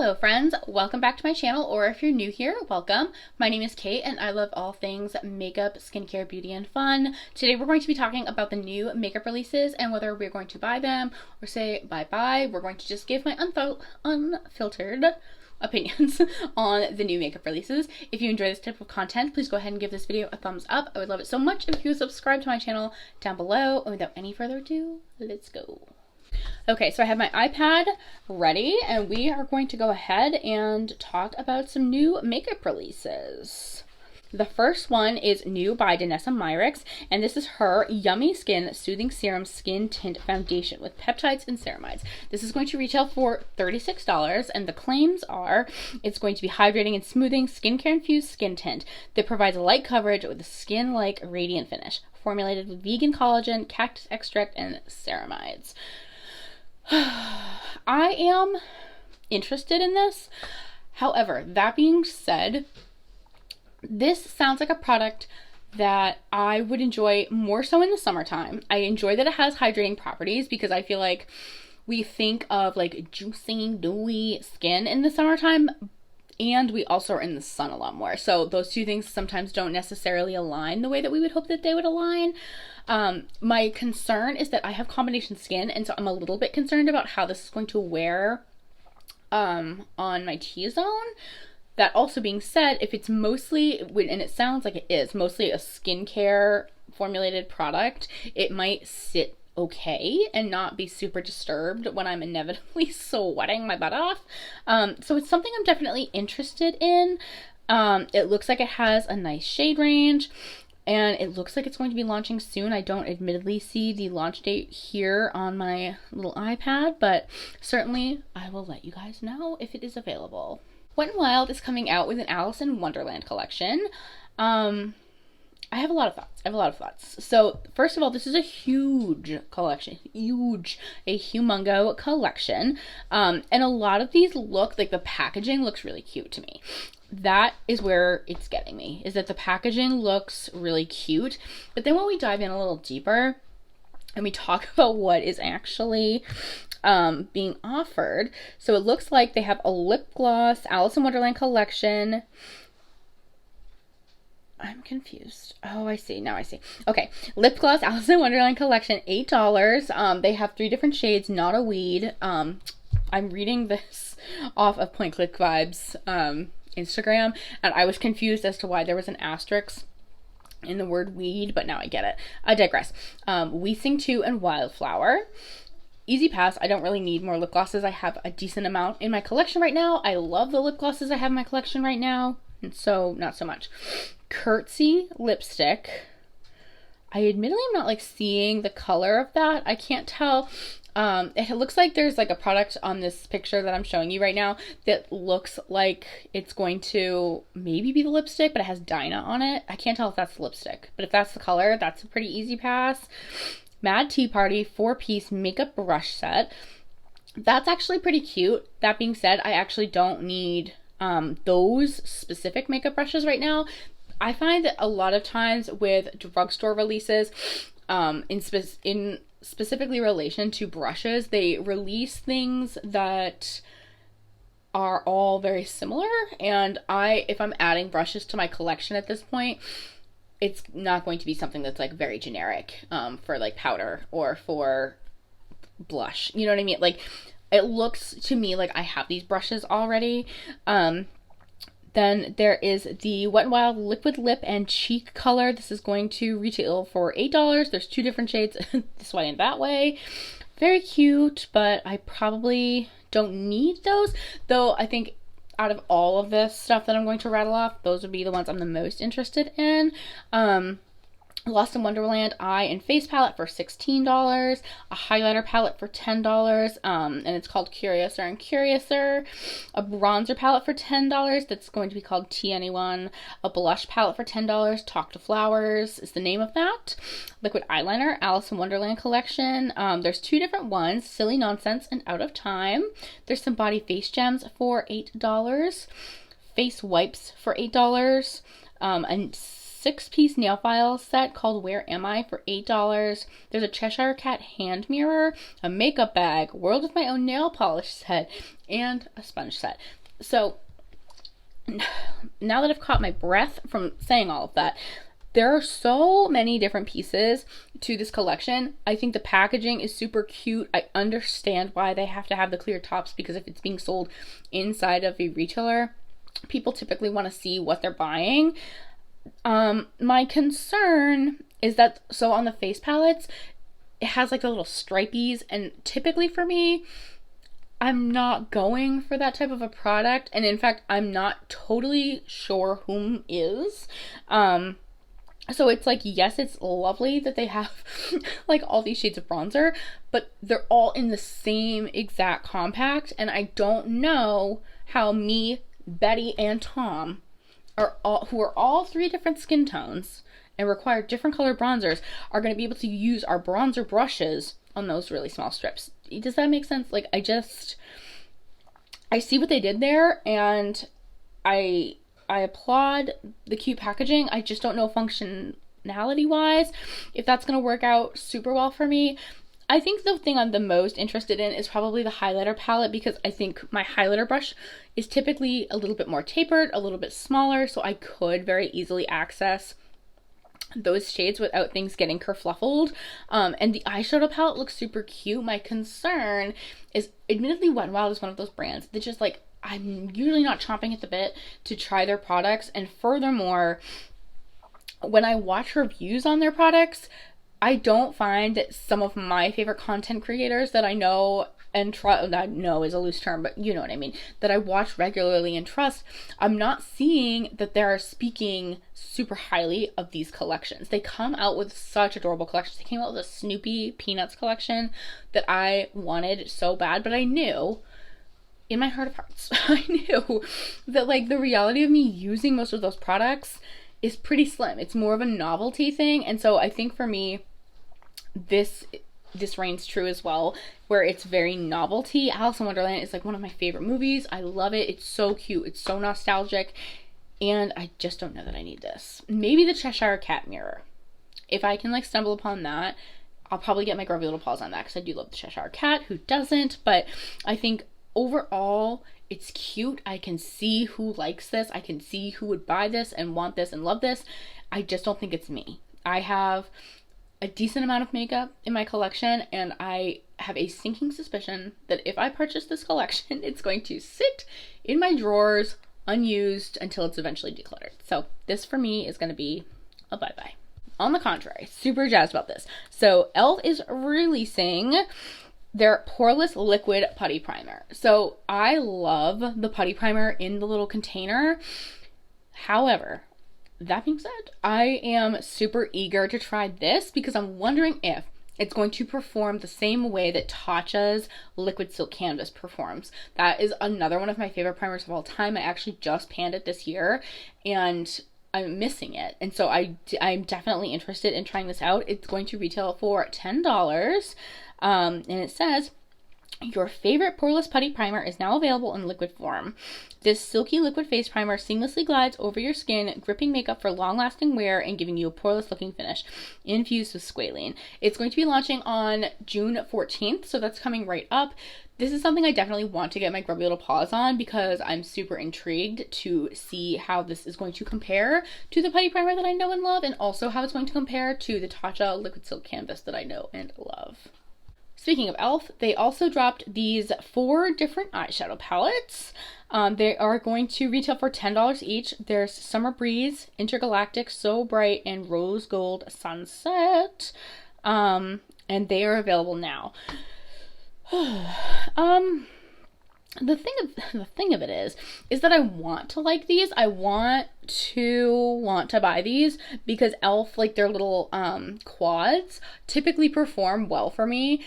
Hello friends, welcome back to my channel, or if you're new here, welcome. My name is Kate and I love all things makeup, skincare, beauty, and fun. Today we're going to be talking about the new makeup releases and whether we're going to buy them or say bye-bye. We're going to just give my unfiltered opinions on the new makeup releases. If you enjoy this type of content, please go ahead and give this video a thumbs up. I would love it so much if you would subscribe to my channel down below. And without any further ado, let's go. Okay, so I have my iPad ready and we are going to go ahead and talk about some new makeup releases. The first one is new by Danessa Myricks, and this is her Yummy Skin Soothing Serum Skin Tint Foundation with peptides and ceramides. This is going to retail for $36, and the claims are it's going to be hydrating and smoothing skincare infused skin tint that provides light coverage with a skin-like radiant finish, formulated with vegan collagen, cactus extract, and ceramides. I am interested in this. However, that being said, this sounds like a product that I would enjoy more so in the summertime. I enjoy that it has hydrating properties because I feel like we think of like juicy, dewy skin in the summertime, and we also are in the sun a lot more. So those two things sometimes don't necessarily align the way that we would hope that they would align. My concern is that I have combination skin, and so I'm a little bit concerned about how this is going to wear on my T-zone. That also being said, if it's mostly, and it sounds like it is, mostly a skincare formulated product, it might sit okay and not be super disturbed when I'm inevitably sweating my butt off. So it's something I'm definitely interested in. It looks like it has a nice shade range, and it looks like it's going to be launching soon. I don't admittedly see the launch date here on my little iPad, but certainly I will let you guys know if it is available. Wet n Wild is coming out with an Alice in Wonderland collection. I have a lot of thoughts. So first of all, this is a huge collection, a humongo collection. And a lot of these look like the packaging looks really cute to me. That is where it's getting me, is that the packaging looks really cute. But then when we dive in a little deeper and we talk about what is actually being offered, so it looks like they have a lip gloss Alice in Wonderland collection. I'm confused. Oh, I see. Now I see. Okay. Lip gloss Alice in Wonderland collection, $8. They have 3 different shades, not a weed. I'm reading this off of Point Click Vibes Instagram, and I was confused as to why there was an asterisk in the word weed, but now I get it. I digress. We Sing 2 and Wildflower. Easy pass. I don't really need more lip glosses. I have a decent amount in my collection right now. I love the lip glosses I have in my collection right now, and so not so much. Curtsy lipstick. I admittedly am not like seeing the color of that. I can't tell. It looks like there's like a product on this picture that I'm showing you right now that looks like it's going to maybe be the lipstick, but it has Dinah on it. I can't tell if that's the lipstick, but if that's the color, that's a pretty easy pass. Mad Tea Party 4-piece makeup brush set. That's actually pretty cute. That being said, I actually don't need those specific makeup brushes right now. I find that a lot of times with drugstore releases, in specifically relation to brushes, they release things that are all very similar, and if I'm adding brushes to my collection at this point, it's not going to be something that's like very generic for like powder or for blush. You know what I mean? Like, it looks to me like I have these brushes already. Then there is the Wet n Wild Liquid Lip and Cheek color. This is going to retail for $8. There's 2 different shades, this way and that way. Very cute, but I probably don't need those. Though I think out of all of this stuff that I'm going to rattle off, those would be the ones I'm the most interested in. Lost in Wonderland Eye and Face Palette for $16, a highlighter palette for $10, and it's called Curiouser and Curiouser, a bronzer palette for $10 that's going to be called Tea Anyone, a blush palette for $10, Talk to Flowers is the name of that, liquid eyeliner, Alice in Wonderland collection. There's 2 different ones, Silly Nonsense and Out of Time. There's some body face gems for $8, face wipes for $8, and 6-piece nail file set called Where Am I for $8. There's a Cheshire Cat hand mirror, a makeup bag, World of My Own nail polish set, and a sponge set. So now that I've caught my breath from saying all of that, there are so many different pieces to this collection. I think the packaging is super cute. I understand why they have to have the clear tops, because if it's being sold inside of a retailer, people typically want to see what they're buying. My concern is that, so on the face palettes, it has like the little stripies, and typically for me, I'm not going for that type of a product. And in fact, I'm not totally sure whom is. So it's like, yes, it's lovely that they have like all these shades of bronzer, but they're all in the same exact compact. And I don't know how me, Betty, and Tom, who are all 3 different skin tones and require different color bronzers, are going to be able to use our bronzer brushes on those really small strips. Does that make sense? Like, I see what they did there, and I applaud the cute packaging. I just don't know functionality wise if that's going to work out super well for me. I think the thing I'm the most interested in is probably the highlighter palette, because I think my highlighter brush is typically a little bit more tapered, a little bit smaller, so I could very easily access those shades without things getting kerfluffled. And the eyeshadow palette looks super cute. My concern is, admittedly, Wet n Wild is one of those brands that just like, I'm usually not chomping at the bit to try their products. And furthermore, when I watch reviews on their products, I don't find that some of my favorite content creators that I know and trust, that know is a loose term, but you know what I mean, that I watch regularly and trust, I'm not seeing that they're speaking super highly of these collections. They come out with such adorable collections. They came out with a Snoopy Peanuts collection that I wanted so bad, but I knew in my heart of hearts, I knew that like the reality of me using most of those products is pretty slim. It's more of a novelty thing. And so I think for me, this reigns true as well, where it's very novelty. Alice in Wonderland is like one of my favorite movies. I love it. It's so cute. It's so nostalgic. And I just don't know that I need this. Maybe the Cheshire Cat mirror. If I can like stumble upon that, I'll probably get my grubby little paws on that, because I do love the Cheshire Cat. Who doesn't? But I think overall, it's cute. I can see who likes this. I can see who would buy this and want this and love this. I just don't think it's me. I have a decent amount of makeup in my collection, and I have a sinking suspicion that if I purchase this collection, it's going to sit in my drawers unused until it's eventually decluttered. So this for me is going to be a bye-bye. On the contrary, super jazzed about this. So E.L.F. is releasing their poreless liquid putty primer. So I love the putty primer in the little container. However, that being said, I am super eager to try this, because I'm wondering if it's going to perform the same way that Tatcha's Liquid Silk Canvas performs. That is another one of my favorite primers of all time. I actually just panned it this year, and I'm missing it. And so I'm definitely interested in trying this out. It's going to retail for $10. And it says, your favorite poreless putty primer is now available in liquid form. This silky liquid face primer seamlessly glides over your skin, gripping makeup for long-lasting wear and giving you a poreless looking finish, infused with squalene. It's going to be launching on June 14th, so that's coming right up. This is something I definitely want to get my grubby little paws on, because I'm super intrigued to see how this is going to compare to the putty primer that I know and love, and also how it's going to compare to the Tatcha Liquid Silk Canvas that I know and love. Speaking of E.L.F., they also dropped these 4 different eyeshadow palettes. They are going to retail for $10 each. There's Summer Breeze, Intergalactic, So Bright, and Rose Gold Sunset. And they are available now. The thing of it is that I want to like these. I want to buy these, because E.L.F., like their little quads typically perform well for me.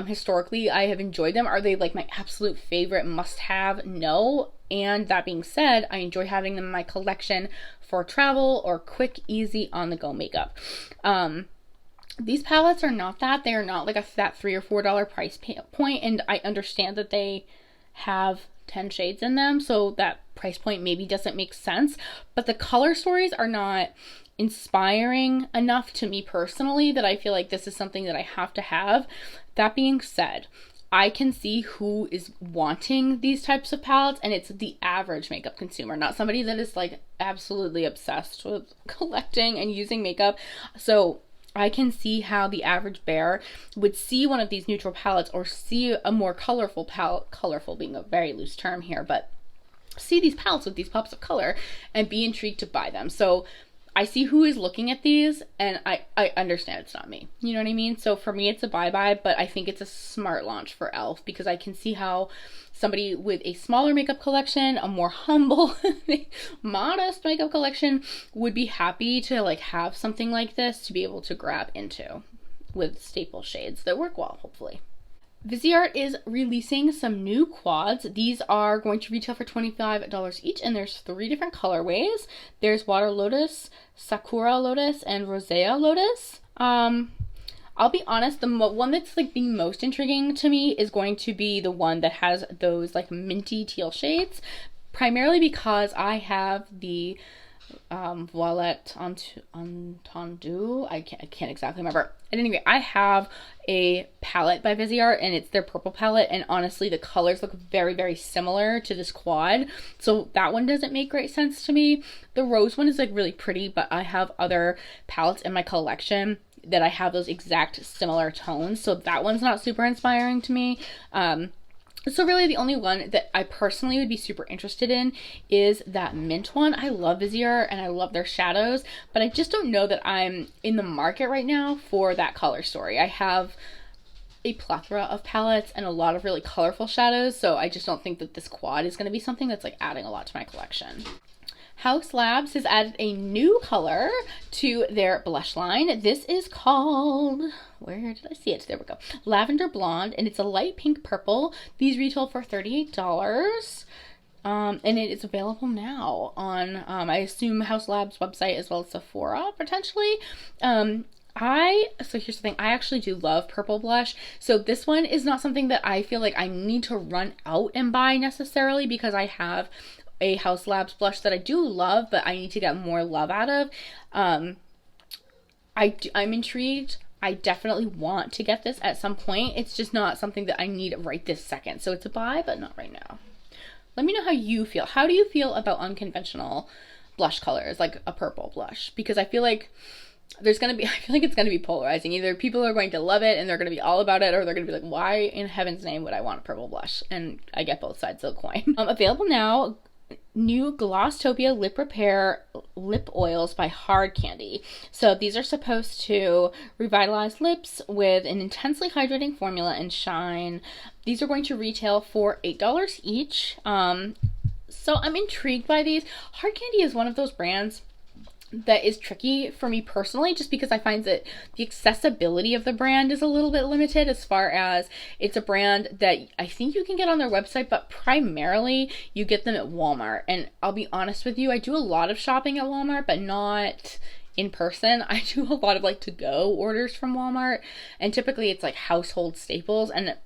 Historically, I have enjoyed them. Are they like my absolute favorite must-have? No. And that being said, I enjoy having them in my collection for travel or quick, easy, on-the-go makeup. These palettes are not that. They are not like that $3 or $4 price point, and I understand that they have 10 shades in them, so that price point maybe doesn't make sense, but the color stories are not inspiring enough to me personally that I feel like this is something that I have to have. That being said, I can see who is wanting these types of palettes, and it's the average makeup consumer, not somebody that is like absolutely obsessed with collecting and using makeup. So I can see how the average bear would see one of these neutral palettes, or see a more colorful palette, colorful being a very loose term here, but see these palettes with these pops of color and be intrigued to buy them. So I see who is looking at these, and I understand it's not me. You know what I mean? So for me, it's a bye-bye, but I think it's a smart launch for e.l.f. because I can see how somebody with a smaller makeup collection, a more humble, modest makeup collection, would be happy to like have something like this to be able to grab into with staple shades that work well, hopefully. Viseart is releasing some new quads. These are going to retail for $25 each, and there's 3 different colorways. There's Water Lotus, Sakura Lotus, and Rosea Lotus. I'll be honest, the one that's like the most intriguing to me is going to be the one that has those like minty teal shades, primarily because I have the Voilette Entendu. I can't exactly remember. At any rate, I have a palette by Viseart, and it's their purple palette, and honestly the colors look very, very similar to this quad, so that one doesn't make great sense to me. The rose one is like really pretty, but I have other palettes in my collection that I have those exact similar tones, so that one's not super inspiring to me. So really the only one that I personally would be super interested in is that mint one. I love Viseart and I love their shadows, but I just don't know that I'm in the market right now for that color story. I have a plethora of palettes and a lot of really colorful shadows, so I just don't think that this quad is going to be something that's like adding a lot to my collection. Haus Labs has added a new color to their blush line. This is called, where did I see it? There we go. Lavender Blonde, and it's a light pink purple. These retail for $38. And it is available now on, I assume, Haus Labs website as well as Sephora, potentially. So here's the thing, I actually do love purple blush, so this one is not something that I feel like I need to run out and buy necessarily, because I have a Haus Labs blush that I do love, but I need to get more love out of. I'm intrigued. I definitely want to get this at some point. It's just not something that I need right this second. So it's a buy, but not right now. Let me know how you feel. How do you feel about unconventional blush colors, like a purple blush? Because I feel like it's going to be polarizing. Either people are going to love it and they're going to be all about it, or they're going to be like, why in heaven's name would I want a purple blush? And I get both sides of the coin. Available now, new Glosstopia Lip Repair lip oils by Hard Candy. So these are supposed to revitalize lips with an intensely hydrating formula and shine. These are going to retail for $8 each. So I'm intrigued by these. Hard Candy is one of those brands that is tricky for me personally, just because I find that the accessibility of the brand is a little bit limited, as far as it's a brand that I think you can get on their website, but primarily you get them at Walmart. And I'll be honest with you, I do a lot of shopping at Walmart, but not in person. I do a lot of like to-go orders from Walmart, and typically it's like household staples, and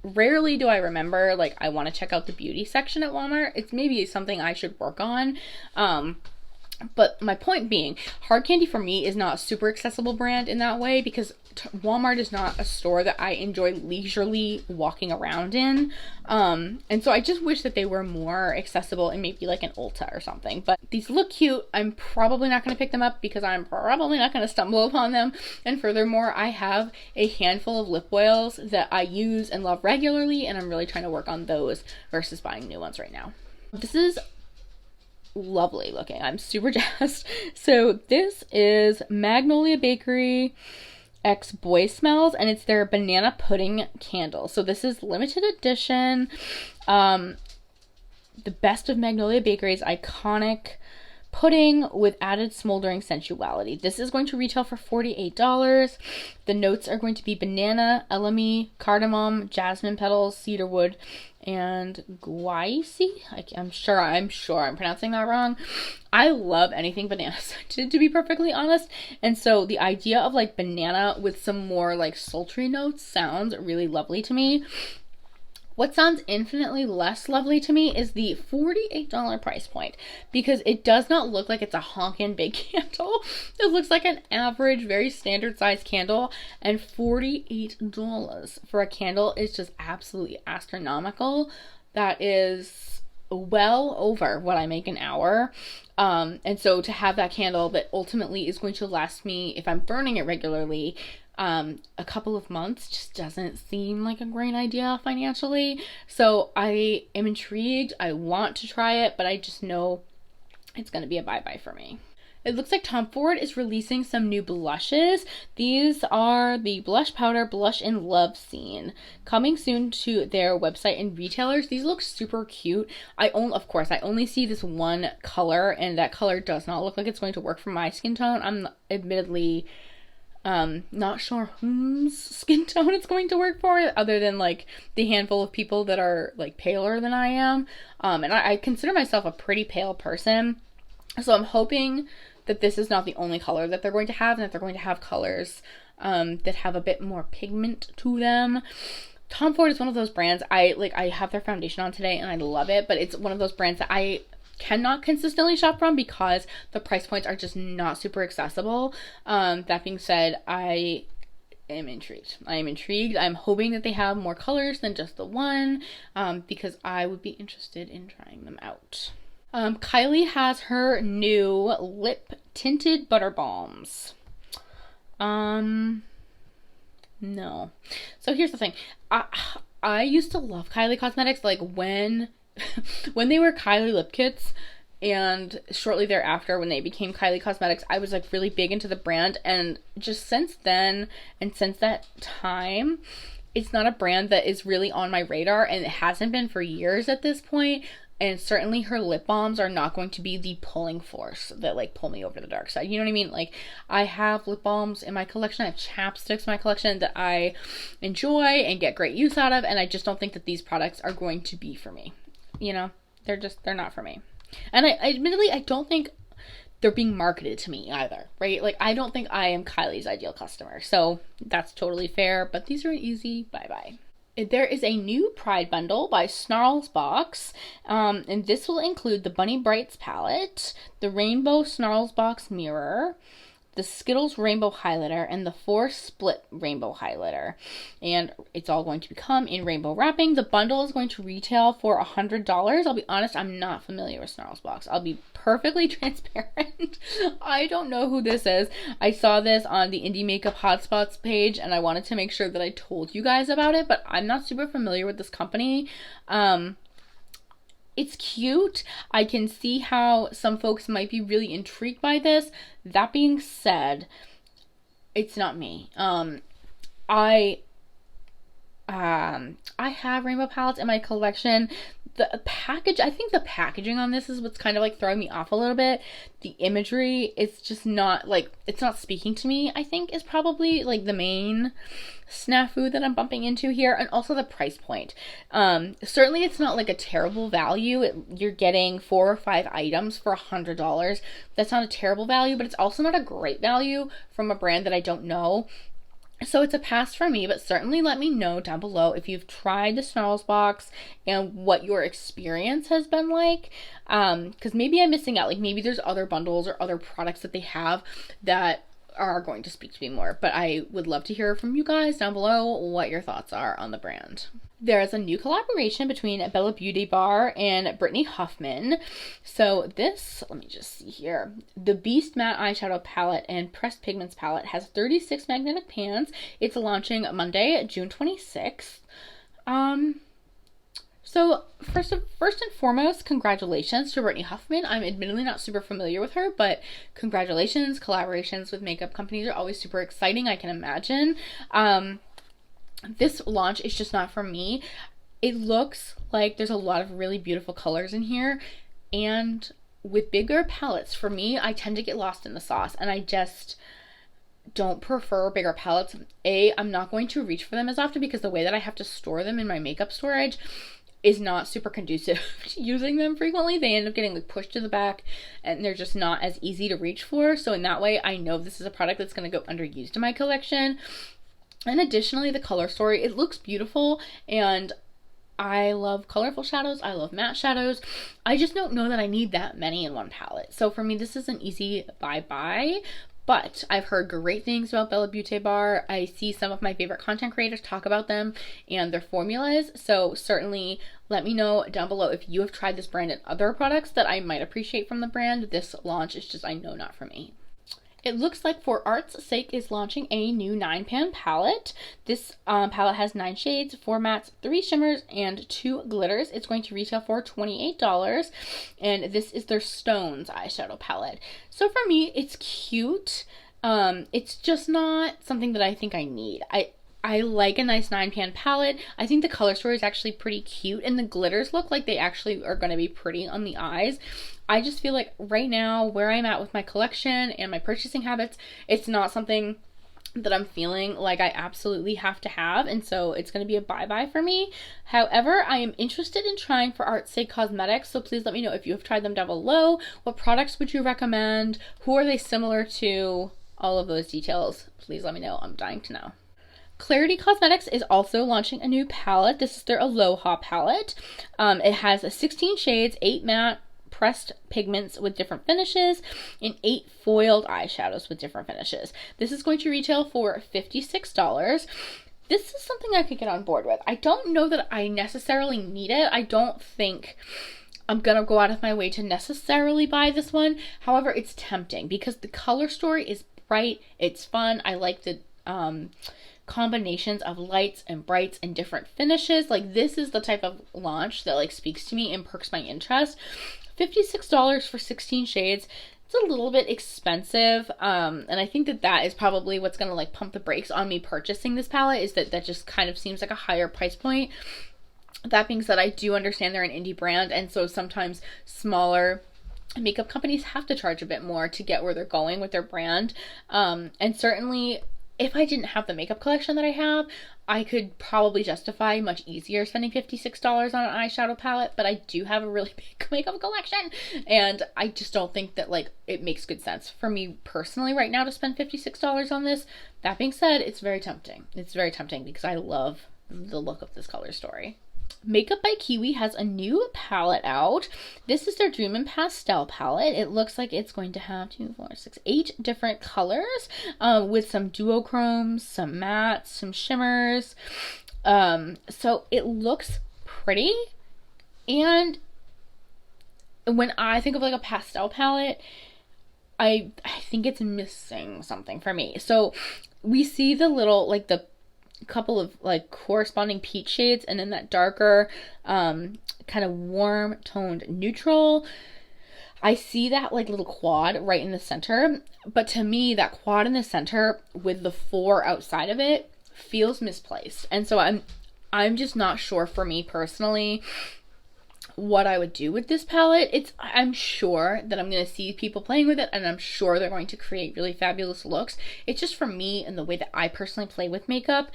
rarely do I remember like I want to check out the beauty section at Walmart. It's maybe something I should work on. But my point being, Hard Candy for me is not a super accessible brand in that way, because Walmart is not a store that I enjoy leisurely walking around in. And so I just wish that they were more accessible in maybe like an Ulta or something. But these look cute. I'm probably not going to pick them up because I'm probably not going to stumble upon them. And furthermore, I have a handful of lip oils that I use and love regularly, and I'm really trying to work on those versus buying new ones right now. This is lovely looking. I'm super jazzed. So this is Magnolia Bakery X Boy Smells, and it's their banana pudding candle. So this is limited edition. The best of Magnolia Bakery's iconic pudding with added smoldering sensuality. This is going to retail for $48. The notes are going to be banana, elemi, cardamom, jasmine petals, cedarwood, and guaiaci. I'm sure I'm pronouncing that wrong. I love anything banana scented, to be perfectly honest. And so the idea of like banana with some more like sultry notes sounds really lovely to me. What sounds infinitely less lovely to me is the $48 price point, because it does not look like it's a honkin' big candle. It looks like an average, very standard sized candle, and $48 for a candle is just absolutely astronomical. That is well over what I make an hour. And so to have that candle that ultimately is going to last me, if I'm burning it regularly, a couple of months just doesn't seem like a great idea financially. So I am intrigued. I want to try it, but I just know it's going to be a bye-bye for me. It looks like Tom Ford is releasing some new blushes. These are the Blush Powder Blush in Love Scene, coming soon to their website and retailers. These look super cute. I only see this one color, and that color does not look like it's going to work for my skin tone. I'm admittedly not sure whose skin tone it's going to work for, other than like the handful of people that are like paler than I am. And I consider myself a pretty pale person. So I'm hoping that this is not the only color that they're going to have, and that they're going to have colors that have a bit more pigment to them. Tom Ford is one of those brands, I have their foundation on today and I love it, but it's one of those brands that I cannot consistently shop from because the price points are just not super accessible. That being said, I am intrigued. I'm hoping that they have more colors than just the one, because I would be interested in trying them out. Kylie has her new lip tinted butter balms. No. So here's the thing. I used to love Kylie Cosmetics, like when they were Kylie lip kits, and shortly thereafter when they became Kylie Cosmetics, I was like really big into the brand, and just since then and since that time, it's not a brand that is really on my radar, and it hasn't been for years at this point. And certainly her lip balms are not going to be the pulling force that like pull me over the dark side. You know what I mean? Like, I have lip balms in my collection. I have chapsticks in my collection that I enjoy and get great use out of. And I just don't think that these products are going to be for me. You know, they're not for me. And I admittedly, I don't think they're being marketed to me either, right? Like, I don't think I am Kylie's ideal customer. So that's totally fair. But these are an easy bye-bye. There is a new Pride bundle by Snarls Box, and this will include the Bunny Brights palette, the Rainbow Snarls Box mirror, the Skittles Rainbow Highlighter, and the Force Split Rainbow Highlighter. And it's all going to come in rainbow wrapping. The bundle is going to retail for $100. I'll be honest, I'm not familiar with Snarls Box. I'll be perfectly transparent. I don't know who this is. I saw this on the Indie Makeup Hotspots page, and I wanted to make sure that I told you guys about it, but I'm not super familiar with this company. It's cute. I can see how some folks might be really intrigued by this. That being said, it's not me. I have rainbow palettes in my collection. I think the packaging on this is what's kind of like throwing me off a little bit. The imagery is just not like, it's not speaking to me, I think, is probably like the main snafu that I'm bumping into here. And also the price point. Certainly it's not like a terrible value. You're getting 4 or 5 items for $100. That's not a terrible value, but it's also not a great value from a brand that I don't know. So it's a pass for me, but certainly let me know down below if you've tried the Snarls Box and what your experience has been like. Because maybe I'm missing out. Like, maybe there's other bundles or other products that they have that are going to speak to me more. But I would love to hear from you guys down below what your thoughts are on the brand. There is a new collaboration between Bella Beauty Bar and Brittany Huffman. So this, let me just see here. The Beast Matte Eyeshadow Palette and Pressed Pigments Palette has 36 magnetic pans. It's launching Monday, June 26th. So first and foremost, congratulations to Brittany Huffman. I'm admittedly not super familiar with her, but congratulations. Collaborations with makeup companies are always super exciting, I can imagine. This launch is just not for me. It looks like there's a lot of really beautiful colors in here, and with bigger palettes, for me, I tend to get lost in the sauce, and I just don't prefer bigger palettes. I'm not going to reach for them as often because the way that I have to store them in my makeup storage is not super conducive to using them frequently. They end up getting like pushed to the back, and they're just not as easy to reach for. So in that way, I know this is a product that's going to go underused in my collection. And additionally, the color story, it looks beautiful, and I love colorful shadows. I love matte shadows. I just don't know that I need that many in one palette. So for me, this is an easy bye-bye. But I've heard great things about Bella Beauté Bar. I see some of my favorite content creators talk about them and their formulas. So certainly let me know down below if you have tried this brand and other products that I might appreciate from the brand. This launch is just, I know, not for me. It looks like For Art's Sake is launching a new 9-pan palette. This palette has 9 shades, 4 mattes, 3 shimmers, and 2 glitters. It's going to retail for $28, and this is their Stones eyeshadow palette. So for me, it's cute. It's just not something that I think I need. I like a nice 9-pan palette. I think the color story is actually pretty cute, and the glitters look like they actually are going to be pretty on the eyes. I just feel like right now, where I'm at with my collection and my purchasing habits, it's not something that I'm feeling like I absolutely have to have, and so it's going to be a bye-bye for me. However, I am interested in trying For Art's Sake cosmetics, so please let me know if you have tried them down below. What products would you recommend? Who are they similar to? All of those details, please let me know. I'm dying to know. Clarity Cosmetics is also launching a new palette. This is their Aloha palette. It has 16 shades, 8 matte pressed pigments with different finishes, and 8 foiled eyeshadows with different finishes. This is going to retail for $56. This is something I could get on board with. I don't know that I necessarily need it. I don't think I'm gonna go out of my way to necessarily buy this one. However, it's tempting because the color story is bright, it's fun. I like the combinations of lights and brights and different finishes. Like, this is the type of launch that like speaks to me and perks my interest. $56 for 16 shades. It's a little bit expensive, and I think that is probably what's gonna like pump the brakes on me purchasing this palette, is that just kind of seems like a higher price point. That being said, I do understand they're an indie brand, and so sometimes smaller makeup companies have to charge a bit more to get where they're going with their brand. And certainly if I didn't have the makeup collection that I have, I could probably justify much easier spending $56 on an eyeshadow palette, but I do have a really big makeup collection, and I just don't think that like it makes good sense for me personally right now to spend $56 on this. That being said, it's very tempting. It's very tempting because I love the look of this color story. Makeup by Kiwi has a new palette out. This is their Dream and Pastel palette. It looks like it's going to have 2, 4, 6, 8 different colors, with some duochromes, some mattes, some shimmers. So it looks pretty, and when I think of like a pastel palette, I think it's missing something for me. So we see the little, like the couple of like corresponding peach shades, and then that darker kind of warm toned neutral. I see that like little quad right in the center, but to me that quad in the center with the 4 outside of it feels misplaced, and so I'm just not sure for me personally what I would do with this palette. I'm sure that I'm going to see people playing with it, and I'm sure they're going to create really fabulous looks. It's just for me and the way that I personally play with makeup,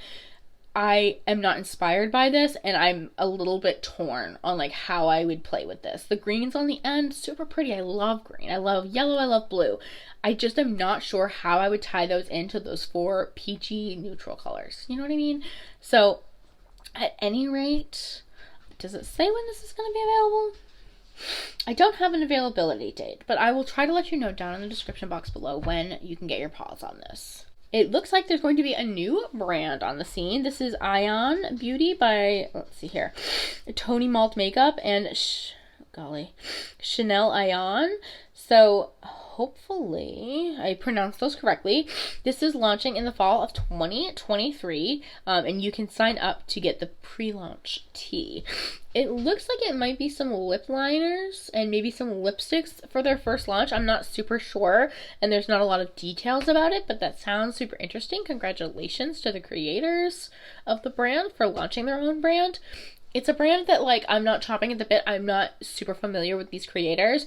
I am not inspired by this, and I'm a little bit torn on like how I would play with this. The greens on the end, super pretty. I love green, I love yellow, I love blue. I just am not sure how I would tie those into those 4 peachy neutral colors. You know what I mean? So at any rate, does it say when this is going to be available? I don't have an availability date, but I will try to let you know down in the description box below when you can get your paws on this. It looks like there's going to be a new brand on the scene. This is Ion Beauty by, let's see here, Tony Malt Makeup and Chanel Ion. So hopefully I pronounced those correctly. This is launching in the fall of 2023, and you can sign up to get the pre-launch tea. It looks like it might be some lip liners and maybe some lipsticks for their first launch. I'm not super sure, and there's not a lot of details about it, but that sounds super interesting. Congratulations to the creators of the brand for launching their own brand. It's a brand that like I'm not chopping at the bit. I'm not super familiar with these creators,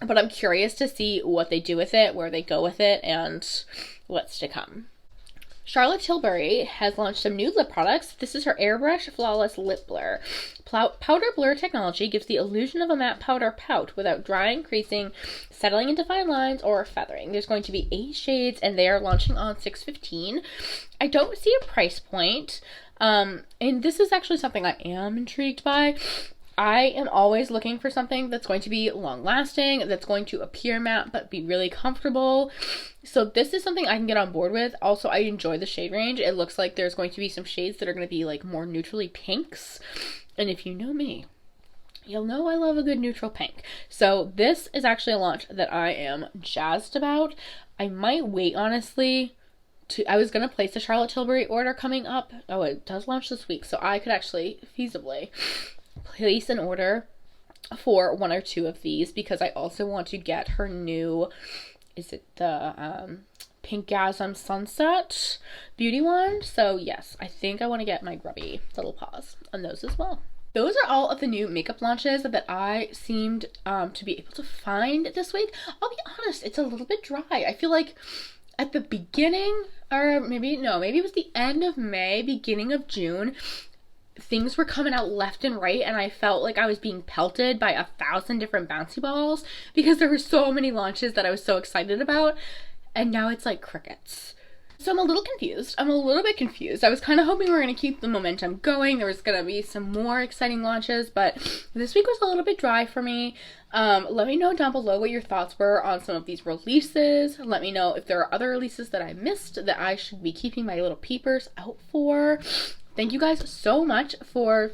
but I'm curious to see what they do with it, where they go with it, and what's to come. Charlotte Tilbury has launched some new lip products. This is her Airbrush Flawless Lip Blur. Powder blur technology gives the illusion of a matte powder pout without drying, creasing, settling into fine lines, or feathering. There's going to be 8 shades, and they are launching on 6/15. I don't see a price point. And this is actually something I am intrigued by. I am always looking for something that's going to be long lasting, that's going to appear matte but be really comfortable. So this is something I can get on board with. Also, I enjoy the shade range. It looks like there's going to be some shades that are going to be like more neutrally pinks. And if you know me, you'll know I love a good neutral pink. So this is actually a launch that I am jazzed about. I might wait, honestly. I was going to place a Charlotte Tilbury order coming up. Oh, it does launch this week. So I could actually feasibly place an order for one or two of these, because I also want to get her new, is it the Pinkgasm Sunset Beauty Wand? So yes, I think I want to get my grubby little paws on those as well. Those are all of the new makeup launches that I seemed to be able to find this week. I'll be honest, it's a little bit dry. I feel like at the beginning, or maybe it was the end of May, beginning of June, things were coming out left and right, and I felt like I was being pelted by 1,000 different bouncy balls because there were so many launches that I was so excited about, and now it's like crickets. So I'm a little confused. I'm a little bit confused. I was kind of hoping we were going to keep the momentum going. There was going to be some more exciting launches, but this week was a little bit dry for me. Let me know down below what your thoughts were on some of these releases. Let me know if there are other releases that I missed that I should be keeping my little peepers out for. Thank you guys so much for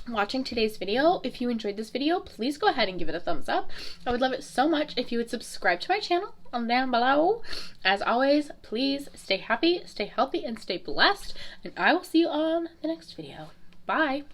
watching today's video. If you enjoyed this video, please go ahead and give it a thumbs up. I would love it so much if you would subscribe to my channel down below. As always, please stay happy, stay healthy, and stay blessed, and I will see you on the next video. Bye!